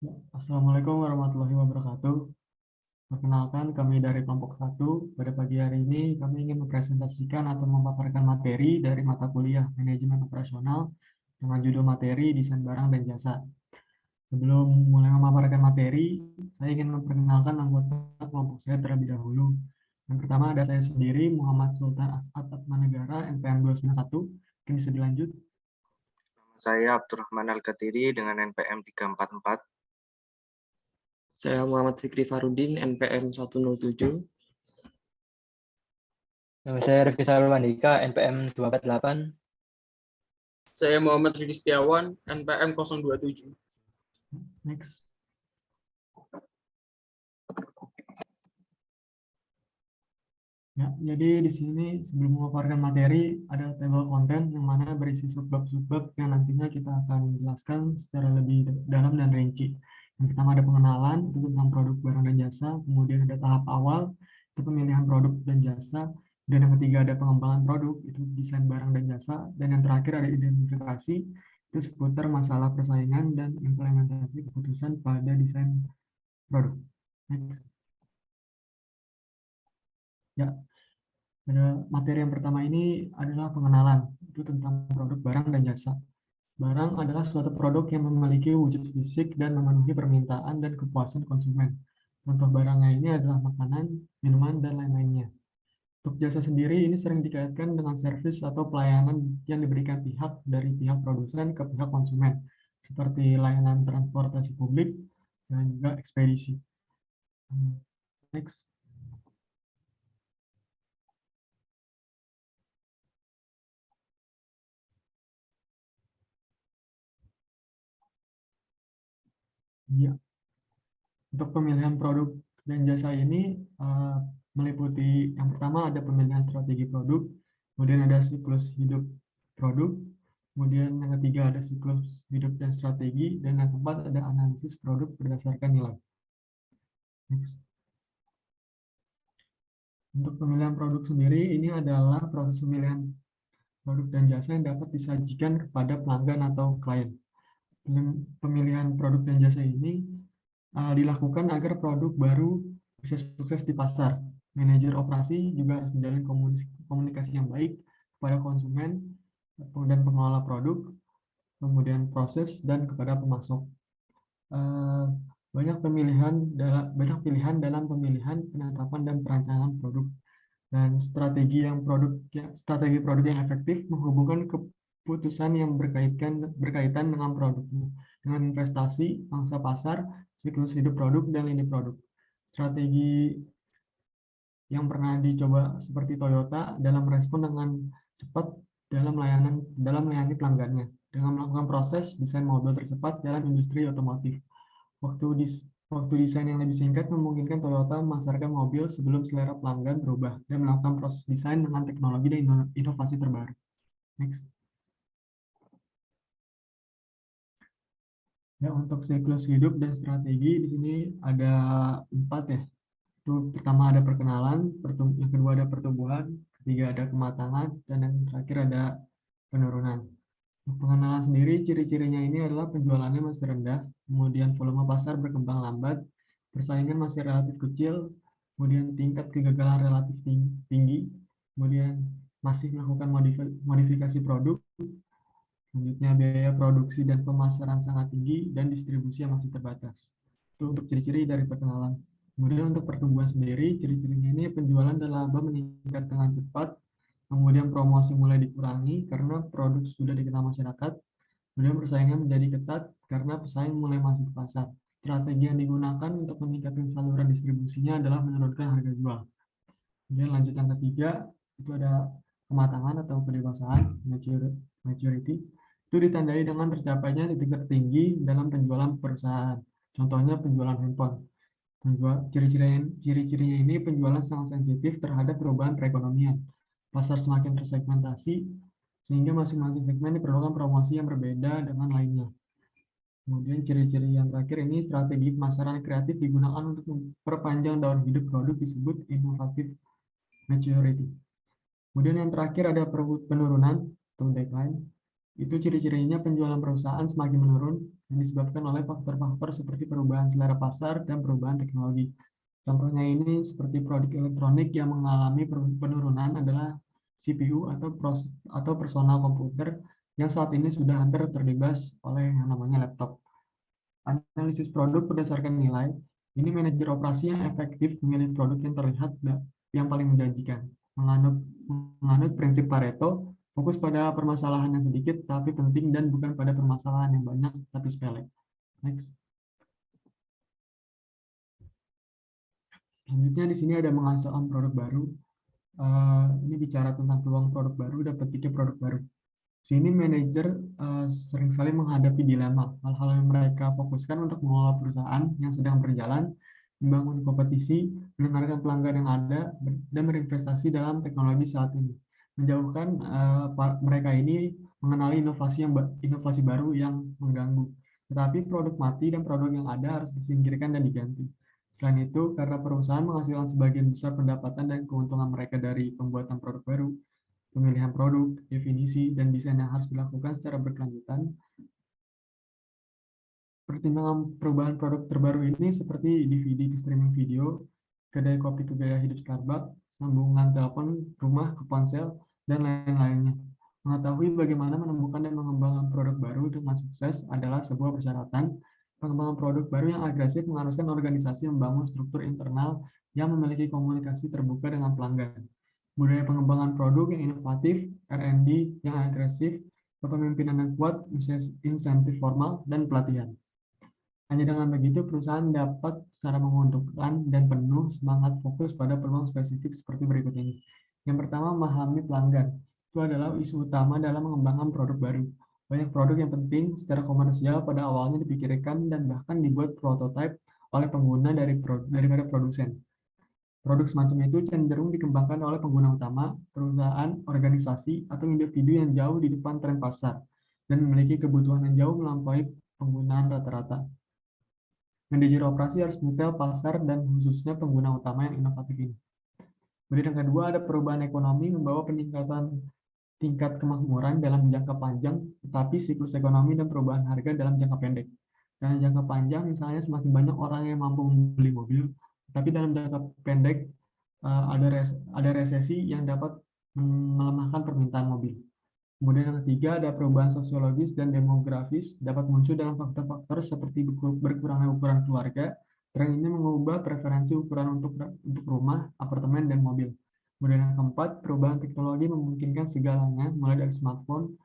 Ya, Assalamualaikum warahmatullahi wabarakatuh. Perkenalkan, kami dari kelompok 1. Pada pagi hari ini, kami ingin mempresentasikan atau memaparkan materi dari mata kuliah Manajemen Operasional dengan judul materi Desain Barang dan Jasa. Sebelum mulai memaparkan materi, saya ingin memperkenalkan anggota kelompok saya terlebih dahulu. Yang pertama ada saya sendiri, Muhammad Sultan As'ad Atmanegara, NPM 291. Mungkin bisa dilanjut. Saya Abdurrahman Al-Gatiri dengan NPM 344. Saya Muhammad Fikri Farudin, NPM 107. Nama saya Rifki Sarul Andika, NPM 248. Saya Muhammad Ridi Setiawan, NPM 027. Next. Ya, jadi di sini sebelum memaparkan materi ada table konten yang mana berisi subbab-subbab yang nantinya kita akan jelaskan secara lebih dalam dan rinci. Yang pertama ada pengenalan, itu tentang produk barang dan jasa. Kemudian ada tahap awal, itu pemilihan produk dan jasa. Dan yang ketiga ada pengembangan produk, itu desain barang dan jasa. Dan yang terakhir ada identifikasi, itu seputar masalah persaingan dan implementasi keputusan pada desain produk. Next. Ya, pada materi yang pertama ini adalah pengenalan, itu tentang produk barang dan jasa. Barang adalah suatu produk yang memiliki wujud fisik dan memenuhi permintaan dan kepuasan konsumen. Contoh barangnya ini adalah makanan, minuman, dan lain-lainnya. Untuk jasa sendiri ini sering dikaitkan dengan servis atau pelayanan yang diberikan pihak dari pihak produsen ke pihak konsumen, seperti layanan transportasi publik dan juga ekspedisi. Next. Ya. Untuk pemilihan produk dan jasa ini meliputi yang pertama ada pemilihan strategi produk, kemudian ada siklus hidup produk, kemudian yang ketiga ada siklus hidup dan strategi, dan yang keempat ada analisis produk berdasarkan nilai. Next. Untuk pemilihan produk sendiri ini adalah proses pemilihan produk dan jasa yang dapat disajikan kepada pelanggan atau klien. Pemilihan produk dan jasa ini dilakukan agar produk baru bisa sukses di pasar. Manajer operasi juga harus menjalin komunikasi yang baik kepada konsumen dan pengelola produk, kemudian proses dan kepada pemasok. Banyak pilihan dalam pemilihan, penetapan dan perancangan produk, dan strategi produk yang efektif menghubungkan keputusan yang berkaitan dengan produknya, dengan investasi, pangsa pasar, siklus hidup produk, dan lini produk. Strategi yang pernah dicoba seperti Toyota dalam respon dengan cepat dalam melayani pelanggannya dengan melakukan proses desain mobil tercepat dalam industri otomotif. Waktu desain yang lebih singkat memungkinkan Toyota memasarkan mobil sebelum selera pelanggan berubah dan melakukan proses desain dengan teknologi dan inovasi terbaru. Next. Ya, untuk siklus hidup dan strategi di sini ada 4 ya. Itu pertama ada perkenalan, yang kedua ada pertumbuhan, ketiga ada kematangan, dan yang terakhir ada penurunan. Pengenalan sendiri, ciri-cirinya ini adalah penjualannya masih rendah, kemudian volume pasar berkembang lambat, persaingan masih relatif kecil, kemudian tingkat kegagalan relatif tinggi, kemudian masih melakukan modifikasi produk, selanjutnya biaya produksi dan pemasaran sangat tinggi, dan distribusi yang masih terbatas. Itu untuk ciri-ciri dari perkenalan. Kemudian untuk pertumbuhan sendiri, ciri-cirinya ini penjualan dan laba meningkat dengan cepat, kemudian promosi mulai dikurangi karena produk sudah dikenal masyarakat, kemudian persaingan menjadi ketat karena pesaing mulai masuk ke pasar. Strategi yang digunakan untuk meningkatkan saluran distribusinya adalah menurunkan harga jual. Kemudian lanjut yang ketiga, itu ada kematangan atau kedewasaan, maturity. Itu ditandai dengan tercapainya titik tertinggi dalam penjualan perusahaan. Contohnya penjualan handphone. Ciri-cirinya ini penjualan sangat sensitif terhadap perubahan perekonomian. Pasar semakin tersegmentasi, sehingga masing-masing segmen diperlukan promosi yang berbeda dengan lainnya. Kemudian ciri-ciri yang terakhir ini strategi pemasaran kreatif digunakan untuk memperpanjang daur hidup produk disebut inovatif maturity. Kemudian yang terakhir ada penurunan atau decline. Itu ciri-cirinya penjualan perusahaan semakin menurun yang disebabkan oleh faktor-faktor seperti perubahan selera pasar dan perubahan teknologi. Contohnya ini seperti produk elektronik yang mengalami penurunan adalah CPU atau personal komputer yang saat ini sudah hampir terbebas oleh yang namanya laptop. Analisis produk berdasarkan nilai, ini manajer operasi yang efektif memilih produk yang terlihat yang paling menjanjikan. Menganut prinsip Pareto, fokus pada permasalahan yang sedikit tapi penting dan bukan pada permasalahan yang banyak tapi sepele. Next. Selanjutnya di sini ada menghasilkan produk baru. Ini bicara tentang peluang produk baru dan petiknya produk baru. Sini manajer seringkali menghadapi dilema hal-hal yang mereka fokuskan untuk mengelola perusahaan yang sedang berjalan, membangun kompetisi, mendengarkan pelanggan yang ada, dan berinvestasi dalam teknologi saat ini. Menjauhkan mereka ini mengenali inovasi baru yang mengganggu. Tetapi produk mati dan produk yang ada harus disingkirkan dan diganti. Selain itu, karena perusahaan menghasilkan sebagian besar pendapatan dan keuntungan mereka dari pembuatan produk baru, pemilihan produk, definisi, dan desain yang harus dilakukan secara berkelanjutan. Pertimbangan perubahan produk terbaru ini seperti DVD ke streaming video, kedai kopi ke gaya hidup Starbucks, sambungan telepon rumah ke ponsel, dan lain-lainnya. Mengetahui bagaimana menemukan dan mengembangkan produk baru dengan sukses adalah sebuah persyaratan. Pengembangan produk baru yang agresif mengharuskan organisasi membangun struktur internal yang memiliki komunikasi terbuka dengan pelanggan. Budaya pengembangan produk yang inovatif, R&D yang agresif, kepemimpinan yang kuat, insentif formal, dan pelatihan. Hanya dengan begitu, perusahaan dapat secara menguntungkan dan penuh semangat fokus pada peluang spesifik seperti berikut ini. Yang pertama, memahami pelanggan. Itu adalah isu utama dalam mengembangkan produk baru. Banyak produk yang penting secara komersial pada awalnya dipikirkan dan bahkan dibuat prototipe oleh pengguna daripada produsen. Produk semacam itu cenderung dikembangkan oleh pengguna utama, perusahaan, organisasi, atau individu yang jauh di depan tren pasar dan memiliki kebutuhan yang jauh melampaui penggunaan rata-rata. Manajer operasi harus menyetel pasar dan khususnya pengguna utama yang inovatif ini. Kemudian yang kedua, ada perubahan ekonomi membawa peningkatan tingkat kemakmuran dalam jangka panjang, tetapi siklus ekonomi dan perubahan harga dalam jangka pendek. Dalam jangka panjang, misalnya semakin banyak orang yang mampu membeli mobil, tapi dalam jangka pendek ada resesi yang dapat melemahkan permintaan mobil. Kemudian yang ketiga, ada perubahan sosiologis dan demografis dapat muncul dalam faktor-faktor seperti berkurangnya ukuran keluarga. Tren ini mengubah preferensi ukuran untuk rumah, apartemen, dan mobil. Kemudian yang keempat, perubahan teknologi memungkinkan segalanya, mulai dari smartphone,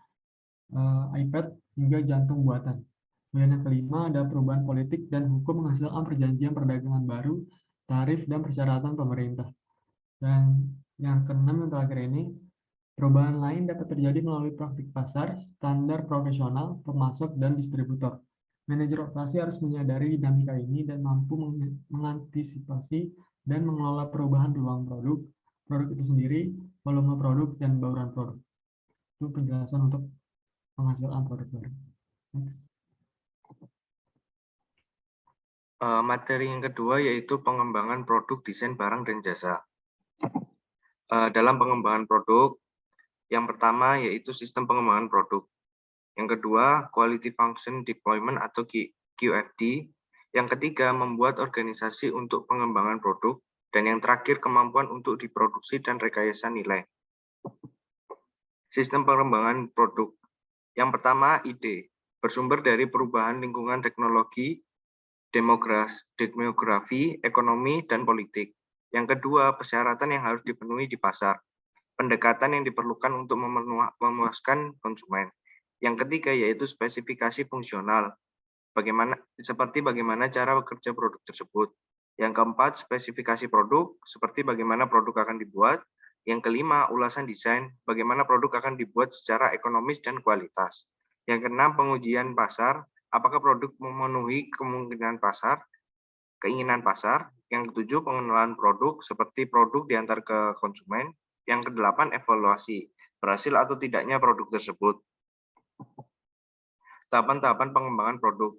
iPad, hingga jantung buatan. Kemudian yang kelima, ada perubahan politik dan hukum menghasilkan perjanjian perdagangan baru, tarif, dan persyaratan pemerintah. Dan yang keenam yang terakhir ini, perubahan lain dapat terjadi melalui praktik pasar, standar profesional, pemasok, dan distributor. Manajer operasi harus menyadari dinamika ini dan mampu mengantisipasi dan mengelola perubahan peluang produk itu sendiri, volume produk, dan bauran produk. Itu penjelasan untuk penghasilan produk baru. Next. Materi yang kedua yaitu pengembangan produk, desain, barang, dan jasa. Dalam pengembangan produk, yang pertama yaitu sistem pengembangan produk. Yang kedua, Quality Function Deployment atau QFD. Yang ketiga, membuat organisasi untuk pengembangan produk. Dan yang terakhir, kemampuan untuk diproduksi dan rekayasa nilai. Sistem pengembangan produk. Yang pertama, ide. Bersumber dari perubahan lingkungan teknologi, demografi, ekonomi, dan politik. Yang kedua, persyaratan yang harus dipenuhi di pasar. Pendekatan yang diperlukan untuk memuaskan konsumen. Yang ketiga yaitu spesifikasi fungsional. Seperti bagaimana cara bekerja produk tersebut. Yang keempat, spesifikasi produk, seperti bagaimana produk akan dibuat. Yang kelima, ulasan desain, bagaimana produk akan dibuat secara ekonomis dan kualitas. Yang keenam, pengujian pasar, apakah produk memenuhi keinginan pasar. Yang ketujuh, pengenalan produk, seperti produk diantar ke konsumen. Yang kedelapan, evaluasi, berhasil atau tidaknya produk tersebut. Tahapan-tahapan pengembangan produk.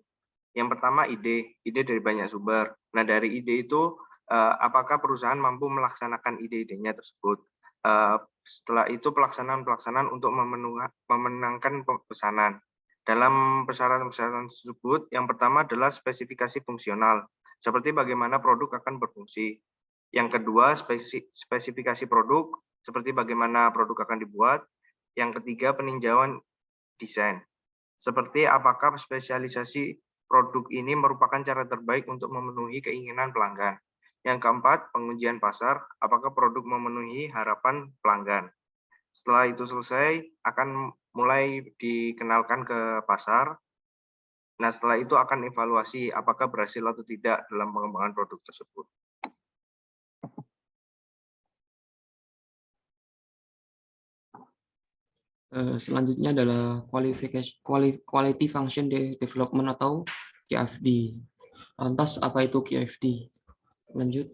Yang pertama, ide dari banyak sumber. Nah, dari ide itu, apakah perusahaan mampu melaksanakan ide-idenya tersebut? Setelah itu pelaksanaan untuk memenangkan pesanan. Dalam persyaratan-persyaratan tersebut, yang pertama adalah spesifikasi fungsional, seperti bagaimana produk akan berfungsi. Yang kedua, spesifikasi produk, seperti bagaimana produk akan dibuat. Yang ketiga, peninjauan desain, seperti apakah spesialisasi produk ini merupakan cara terbaik untuk memenuhi keinginan pelanggan. Yang keempat, pengujian pasar, apakah produk memenuhi harapan pelanggan. Setelah itu selesai, akan mulai dikenalkan ke pasar. Nah, setelah itu akan evaluasi apakah berhasil atau tidak dalam pengembangan produk tersebut. Selanjutnya adalah Quality Function Development atau QFD. Lantas, apa itu QFD? Lanjut.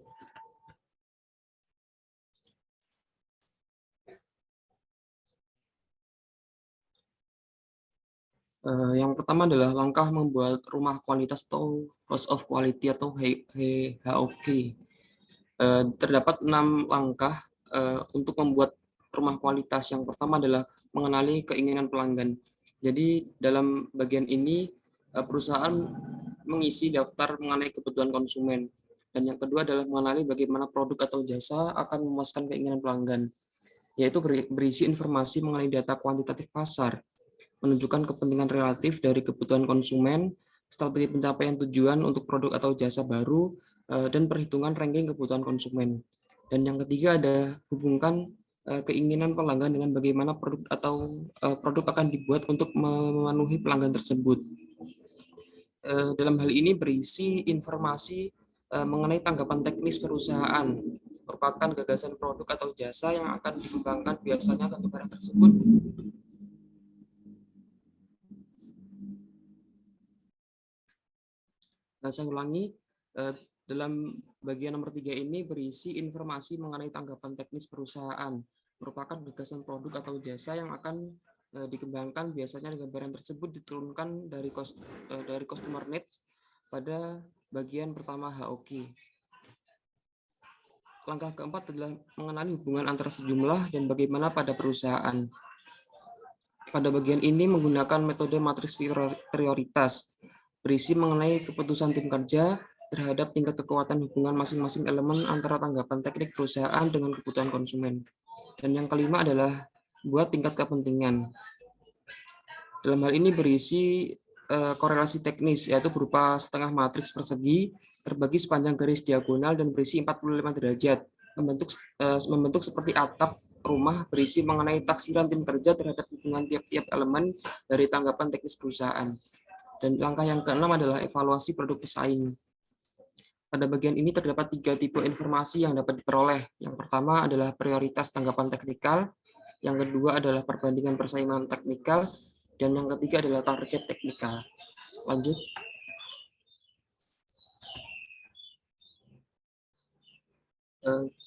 Yang pertama adalah langkah membuat rumah kualitas atau House of Quality atau HOQ. Terdapat 6 langkah untuk membuat rumah kualitas. Yang pertama adalah mengenali keinginan pelanggan. Jadi dalam bagian ini perusahaan mengisi daftar mengenai kebutuhan konsumen. Dan yang kedua adalah mengenali bagaimana produk atau jasa akan memuaskan keinginan pelanggan, yaitu berisi informasi mengenai data kuantitatif pasar, menunjukkan kepentingan relatif dari kebutuhan konsumen, strategi pencapaian tujuan untuk produk atau jasa baru, dan perhitungan ranking kebutuhan konsumen. Dan yang ketiga ada hubungkan keinginan pelanggan dengan bagaimana produk atau produk akan dibuat untuk memenuhi pelanggan tersebut. Dalam hal ini berisi informasi mengenai tanggapan teknis perusahaan, merupakan gagasan produk atau jasa yang akan dikembangkan biasanya ke barang tersebut. Nah, saya ulangi, dalam bagian nomor 3 ini berisi informasi mengenai tanggapan teknis perusahaan, merupakan gagasan produk atau jasa yang akan dikembangkan biasanya gambaran tersebut diturunkan dari customer needs pada bagian pertama HOQ. Langkah keempat adalah mengenali hubungan antara sejumlah dan bagaimana pada perusahaan. Pada bagian ini menggunakan metode matriks prioritas, berisi mengenai keputusan tim kerja terhadap tingkat kekuatan hubungan masing-masing elemen antara tanggapan teknik perusahaan dengan kebutuhan konsumen. Dan yang kelima adalah buat tingkat kepentingan. Dalam hal ini berisi korelasi teknis, yaitu berupa setengah matriks persegi terbagi sepanjang garis diagonal dan berisi 45 derajat, membentuk seperti atap rumah, berisi mengenai taksiran tim kerja terhadap hubungan tiap-tiap elemen dari tanggapan teknis perusahaan. Dan langkah yang keenam adalah evaluasi produk pesaing. Pada bagian ini terdapat 3 tipe informasi yang dapat diperoleh. Yang pertama adalah prioritas tanggapan teknikal, yang kedua adalah perbandingan persaingan teknikal, dan yang ketiga adalah target teknikal. Lanjut.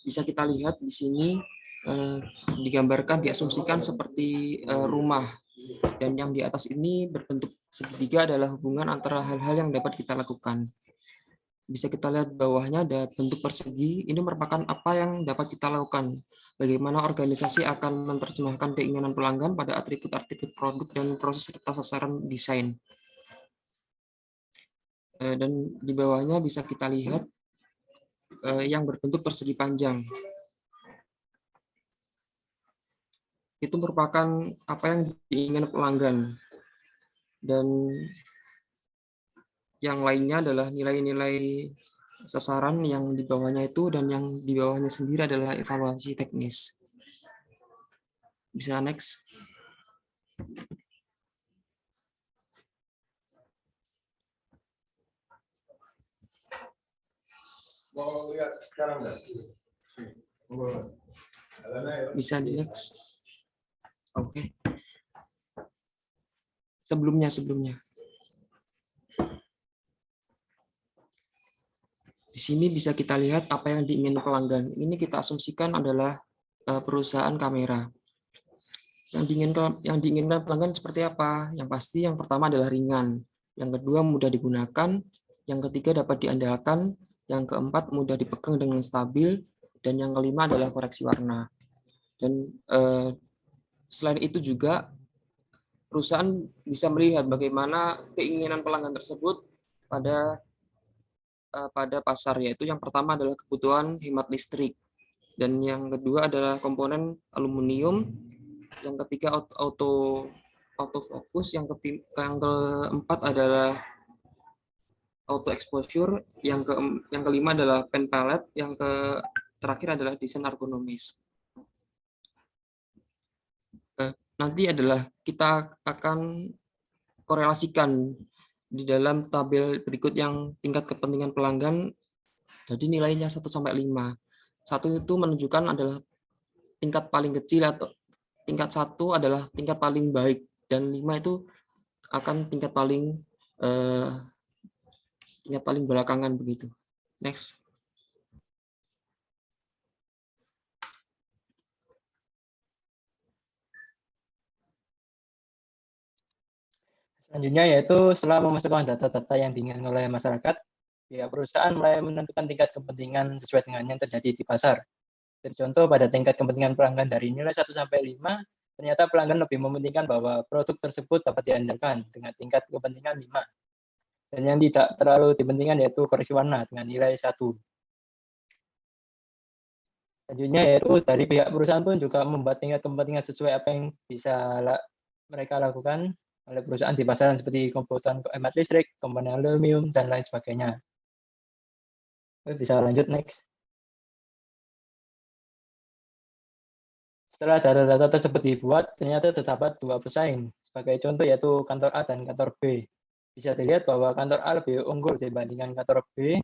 Bisa kita lihat di sini digambarkan, diasumsikan seperti rumah, dan yang di atas ini berbentuk segitiga adalah hubungan antara hal-hal yang dapat kita lakukan. Bisa kita lihat bawahnya ada bentuk persegi, ini merupakan apa yang dapat kita lakukan. Bagaimana organisasi akan menerjemahkan keinginan pelanggan pada atribut-atribut produk dan proses serta sasaran desain. Dan di bawahnya bisa kita lihat yang berbentuk persegi panjang. Itu merupakan apa yang diinginkan pelanggan. Dan yang lainnya adalah nilai-nilai sasaran yang di bawahnya itu, dan yang di bawahnya sendiri adalah evaluasi teknis. Bisa next. Bisa di next. Oke. Sebelumnya. Di sini bisa kita lihat apa yang diinginkan pelanggan. Ini kita asumsikan adalah perusahaan kamera. Yang diinginkan pelanggan seperti apa? Yang pasti yang pertama adalah ringan. Yang kedua mudah digunakan. Yang ketiga dapat diandalkan. Yang keempat mudah dipegang dengan stabil. Dan yang kelima adalah koreksi warna. Dan selain itu juga perusahaan bisa melihat bagaimana keinginan pelanggan tersebut pada pasar, yaitu yang pertama adalah kebutuhan hemat listrik, dan yang kedua adalah komponen aluminium, yang ketiga autofocus, yang keempat adalah auto exposure, yang kelima adalah pen palette, yang terakhir adalah desain ergonomis. Nanti adalah kita akan korelasikan di dalam tabel berikut yang tingkat kepentingan pelanggan. Jadi nilainya 1 sampai 5. 1 itu menunjukkan adalah tingkat paling kecil, atau tingkat 1 adalah tingkat paling baik, dan 5 itu akan tingkat paling belakangan begitu. Next. Selanjutnya yaitu setelah memasukkan data-data yang diinginkan oleh masyarakat, pihak perusahaan mulai menentukan tingkat kepentingan sesuai dengan yang terjadi di pasar. Contoh, pada tingkat kepentingan pelanggan dari nilai 1 sampai 5, ternyata pelanggan lebih mementingkan bahwa produk tersebut dapat diandalkan dengan tingkat kepentingan 5. Dan yang tidak terlalu dipentingkan yaitu koreksi warna dengan nilai 1. Selanjutnya yaitu dari pihak perusahaan pun juga membuat tingkat kepentingan sesuai apa yang bisa mereka lakukan oleh perusahaan di pasaran, seperti kebutuhan hemat listrik, komponen aluminium, dan lain sebagainya. Bisa lanjut, next. Setelah data-data tersebut dibuat, ternyata terdapat 2 pesaing. Sebagai contoh yaitu kantor A dan kantor B. Bisa dilihat bahwa kantor A lebih unggul dibandingkan kantor B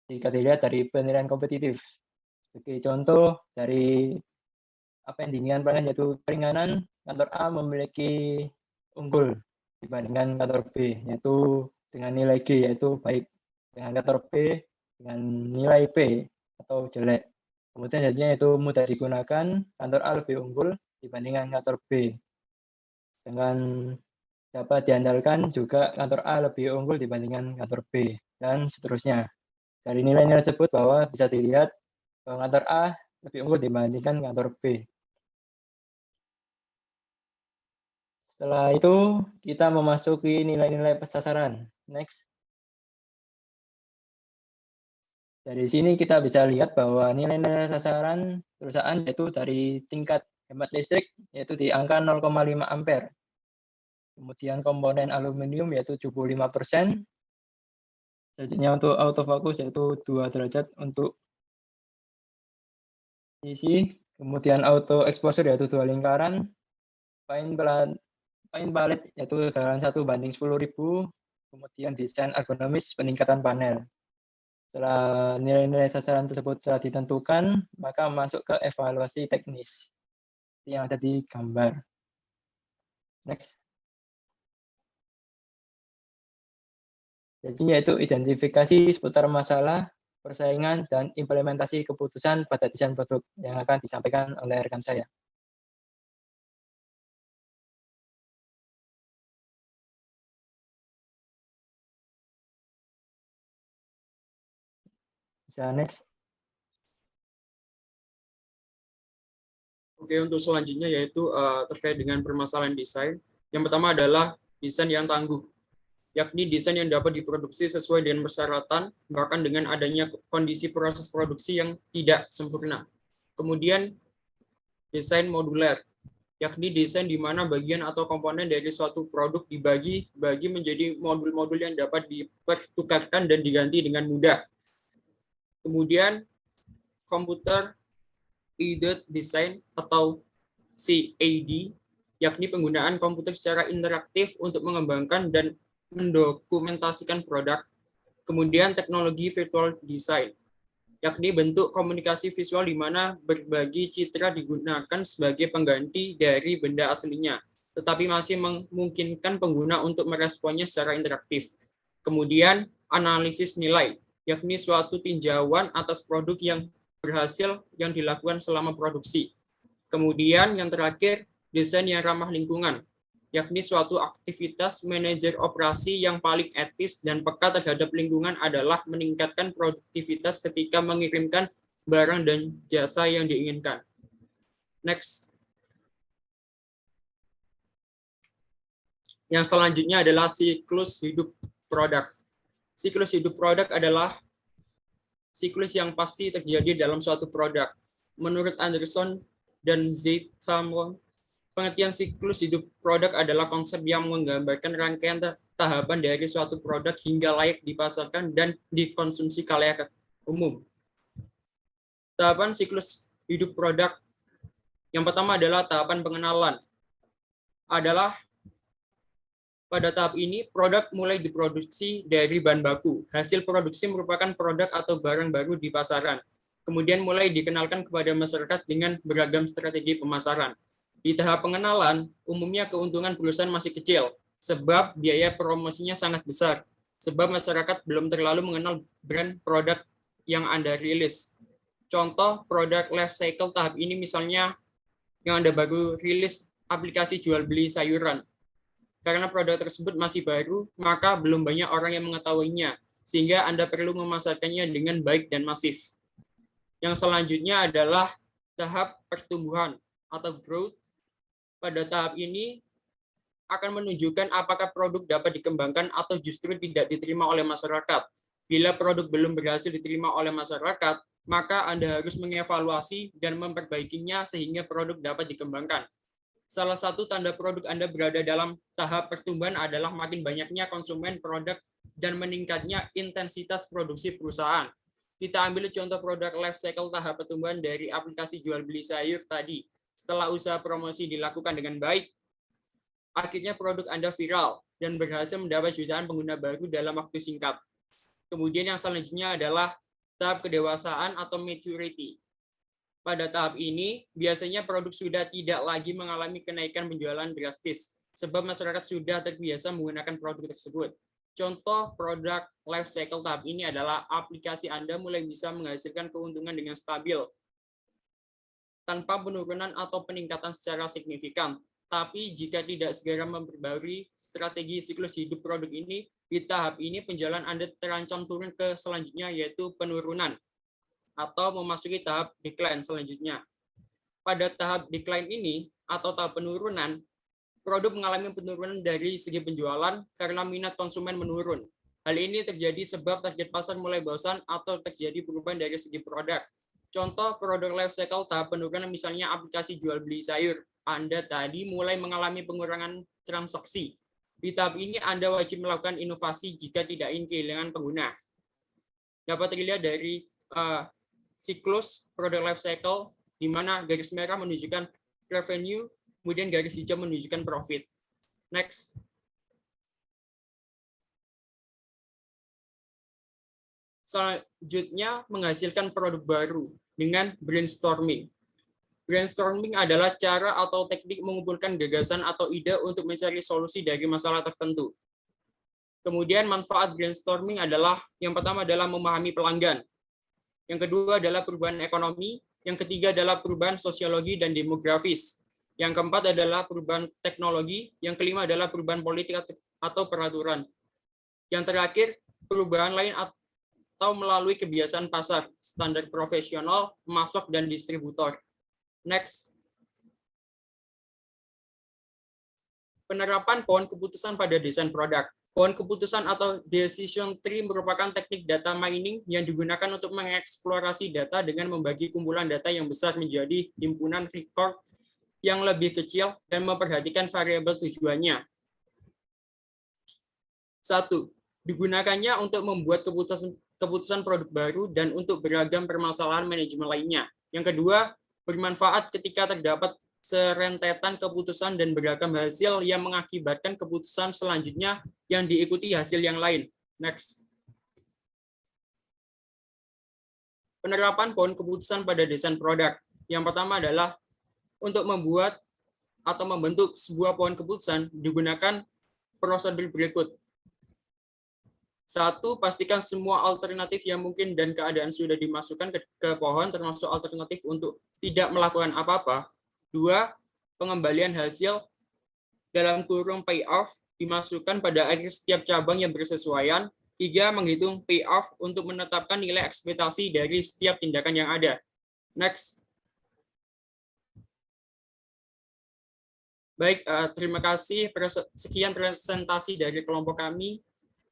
jika dilihat dari penilaian kompetitif. Sebagai contoh, dari apa yang diinginkan pelanggan yaitu keringanan, kantor A memiliki unggul dibandingkan kantor B, yaitu dengan nilai G, yaitu baik, dengan kantor B dengan nilai P atau jelek. Kemudian selanjutnya itu mudah digunakan, kantor A lebih unggul dibandingkan kantor B. Dengan dapat diandalkan juga kantor A lebih unggul dibandingkan kantor B, dan seterusnya. Dari nilai-nilai tersebut bahwa bisa dilihat bahwa kantor A lebih unggul dibandingkan kantor B. Setelah itu, kita memasuki nilai-nilai sasaran. Next. Dari sini kita bisa lihat bahwa nilai-nilai sasaran perusahaan yaitu dari tingkat hemat listrik, yaitu di angka 0,5 ampere. Kemudian komponen aluminium yaitu 75%. Selanjutnya untuk autofocus yaitu 2 derajat untuk isi. Kemudian auto exposure yaitu 2 lingkaran. Paint palette yaitu dalam 1:10.000, kemudian desain ergonomis peningkatan panel. Setelah nilai-nilai sasaran tersebut telah ditentukan, maka masuk ke evaluasi teknis yang ada di gambar. Next. Jadi yaitu identifikasi seputar masalah, persaingan, dan implementasi keputusan pada desain produk yang akan disampaikan oleh rekan saya. Bisa next. Oke, untuk selanjutnya yaitu terkait dengan permasalahan desain. Yang pertama adalah desain yang tangguh, yakni desain yang dapat diproduksi sesuai dengan persyaratan, bahkan dengan adanya kondisi proses produksi yang tidak sempurna. Kemudian, desain moduler, yakni desain di mana bagian atau komponen dari suatu produk dibagi menjadi modul-modul yang dapat dipertukarkan dan diganti dengan mudah. Kemudian, computer aided design atau CAD, yakni penggunaan komputer secara interaktif untuk mengembangkan dan mendokumentasikan produk. Kemudian teknologi virtual design, yakni bentuk komunikasi visual di mana berbagi citra digunakan sebagai pengganti dari benda aslinya, tetapi masih memungkinkan pengguna untuk meresponnya secara interaktif. Kemudian analisis nilai, yakni suatu tinjauan atas produk yang berhasil yang dilakukan selama produksi. Kemudian yang terakhir, desain yang ramah lingkungan, yakni suatu aktivitas manajer operasi yang paling etis dan peka terhadap lingkungan adalah meningkatkan produktivitas ketika mengirimkan barang dan jasa yang diinginkan. Next. Yang selanjutnya adalah siklus hidup produk. Siklus hidup produk adalah siklus yang pasti terjadi dalam suatu produk. Menurut Anderson dan Zeitamon, pengertian siklus hidup produk adalah konsep yang menggambarkan rangkaian tahapan dari suatu produk hingga layak dipasarkan dan dikonsumsi khalayak umum. Tahapan siklus hidup produk yang pertama adalah tahapan pengenalan. Adalah pada tahap ini, produk mulai diproduksi dari bahan baku. Hasil produksi merupakan produk atau barang baru di pasaran. Kemudian mulai dikenalkan kepada masyarakat dengan beragam strategi pemasaran. Di tahap pengenalan, umumnya keuntungan perusahaan masih kecil, sebab biaya promosinya sangat besar. Sebab masyarakat belum terlalu mengenal brand produk yang Anda rilis. Contoh produk life cycle tahap ini misalnya yang Anda baru rilis aplikasi jual beli sayuran. Karena produk tersebut masih baru, maka belum banyak orang yang mengetahuinya, sehingga Anda perlu memasarkannya dengan baik dan masif. Yang selanjutnya adalah tahap pertumbuhan atau growth. Pada tahap ini akan menunjukkan apakah produk dapat dikembangkan atau justru tidak diterima oleh masyarakat. Bila produk belum berhasil diterima oleh masyarakat, maka Anda harus mengevaluasi dan memperbaikinya sehingga produk dapat dikembangkan. Salah satu tanda produk Anda berada dalam tahap pertumbuhan adalah makin banyaknya konsumen produk dan meningkatnya intensitas produksi perusahaan. Kita ambil contoh produk life cycle tahap pertumbuhan dari aplikasi jual beli sayur tadi. Setelah usaha promosi dilakukan dengan baik, akhirnya produk Anda viral dan berhasil mendapat jutaan pengguna baru dalam waktu singkat. Kemudian yang selanjutnya adalah tahap kedewasaan atau maturity. Pada tahap ini, biasanya produk sudah tidak lagi mengalami kenaikan penjualan drastis, sebab masyarakat sudah terbiasa menggunakan produk tersebut. Contoh produk life cycle tahap ini adalah aplikasi Anda mulai bisa menghasilkan keuntungan dengan stabil, tanpa penurunan atau peningkatan secara signifikan. Tapi jika tidak segera memperbarui strategi siklus hidup produk ini, di tahap ini penjualan Anda terancam turun ke selanjutnya, yaitu penurunan, atau memasuki tahap decline selanjutnya. Pada tahap decline ini, atau tahap penurunan, produk mengalami penurunan dari segi penjualan karena minat konsumen menurun. Hal ini terjadi sebab target pasar mulai bosan atau terjadi perubahan dari segi produk. Contoh produk life cycle tahap penurunan misalnya aplikasi jual beli sayur. Anda tadi mulai mengalami pengurangan transaksi. Di tahap ini Anda wajib melakukan inovasi jika tidak ingin kehilangan pengguna. Dapat dilihat dari siklus produk life cycle, di mana garis merah menunjukkan revenue, kemudian garis hijau menunjukkan profit. Next. Selanjutnya, menghasilkan produk baru dengan brainstorming. Brainstorming adalah cara atau teknik mengumpulkan gagasan atau ide untuk mencari solusi dari masalah tertentu. Kemudian manfaat brainstorming adalah, yang pertama adalah memahami pelanggan. Yang kedua adalah perubahan ekonomi. Yang ketiga adalah perubahan sosiologi dan demografis. Yang keempat adalah perubahan teknologi. Yang kelima adalah perubahan politik atau peraturan. Yang terakhir, perubahan lain atau melalui kebiasaan pasar, standar profesional, pemasok, dan distributor. Next. Penerapan pohon keputusan pada desain produk. Pohon keputusan atau decision tree merupakan teknik data mining yang digunakan untuk mengeksplorasi data dengan membagi kumpulan data yang besar menjadi himpunan record yang lebih kecil dan memperhatikan variabel tujuannya. 1. Digunakannya untuk membuat keputusan produk baru dan untuk beragam permasalahan manajemen lainnya. Yang kedua, bermanfaat ketika terdapat serentetan keputusan dan beragam hasil yang mengakibatkan keputusan selanjutnya yang diikuti hasil yang lain. Next. Penerapan pohon keputusan pada desain produk. Yang pertama adalah untuk membuat atau membentuk sebuah pohon keputusan digunakan prosedur berikut. 1. Pastikan semua alternatif yang mungkin dan keadaan sudah dimasukkan ke pohon, termasuk alternatif untuk tidak melakukan apa-apa. 2. Pengembalian hasil dalam kurung payoff dimasukkan pada akhir setiap cabang yang bersesuaian. 3. Menghitung payoff untuk menetapkan nilai ekspektasi dari setiap tindakan yang ada. Next. Baik, terima kasih. Sekian presentasi dari kelompok kami.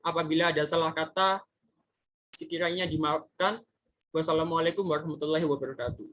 Apabila ada salah kata, sekiranya dimaafkan. Wassalamualaikum warahmatullahi wabarakatuh.